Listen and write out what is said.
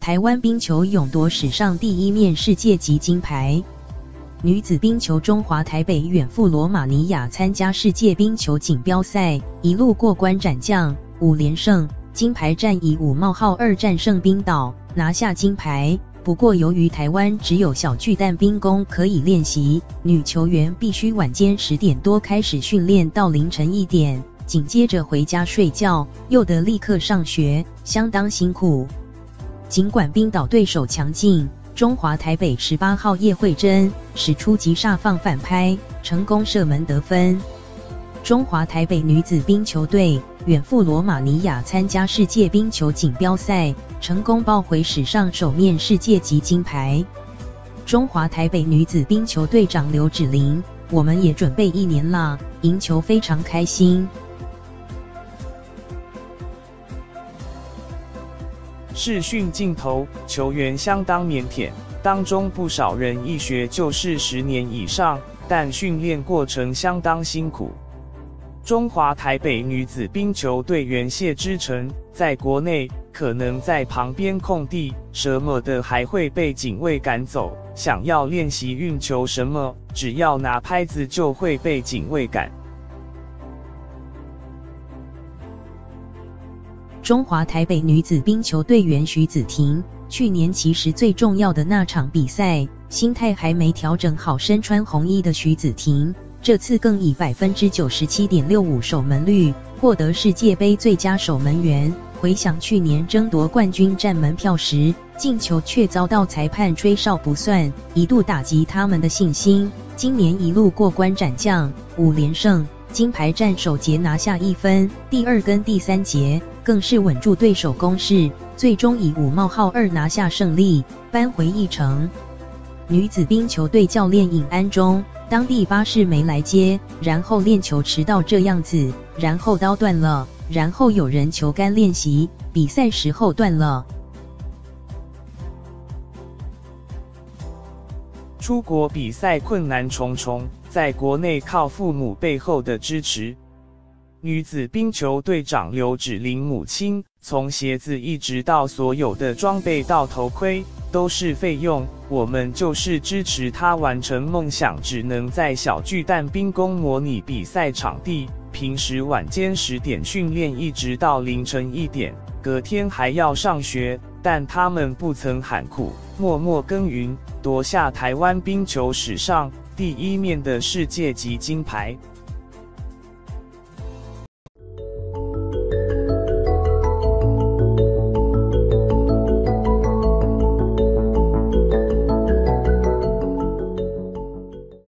台湾冰球勇夺史上第1面世界级金牌。女子冰球中华台北远赴罗马尼亚参加世界冰球锦标赛，一路过关斩将，5连胜，金牌战以5冒号2战胜冰岛，拿下金牌。不过由于台湾只有小巨蛋冰宫可以练习，女球员必须晚间10点多开始训练到凌晨1点，紧接着回家睡觉，又得立刻上学，相当辛苦。尽管冰岛对手强劲，中华台北18号叶慧珍使出急煞放反拍，成功射门得分。中华台北女子冰球队远赴罗马尼亚参加世界冰球锦标赛，成功抱回史上首面世界级金牌。中华台北女子冰球队长刘芷玲，我们也准备1年啦，赢球非常开心。视讯镜头，球员相当腼腆，当中不少人一学就是10年以上，但训练过程相当辛苦。中华台北女子冰球队员谢之诚，在国内可能在旁边空地什么的还会被警卫赶走，想要练习运球什么，只要拿拍子就会被警卫赶。中华台北女子冰球队员徐子婷，去年其实最重要的那场比赛，心态还没调整好，身穿红衣的徐子婷，这次更以97.65%守门率获得世界杯最佳守门员。回想去年争夺冠军战门票时，进球却遭到裁判吹哨不算，一度打击他们的信心。今年一路过关斩将，5连胜，金牌战首节拿下1分，第2跟第3节更是稳住对手攻势，最终以5冒号2拿下胜利，扳回一城。女子冰球队教练尹安中，当地巴士没来接，然后练球迟到这样子，然后刀断了，然后有人球杆练习，比赛时候断了。出国比赛困难重重，在国内靠父母背后的支持。女子冰球队长刘芷玲母亲，从鞋子一直到所有的装备到头盔，都是费用，我们就是支持她完成梦想，只能在小巨蛋冰宫模拟比赛场地，平时晚间10点训练一直到凌晨1点，隔天还要上学，但他们不曾喊苦，默默耕耘，夺下台湾冰球史上第1面的世界级金牌。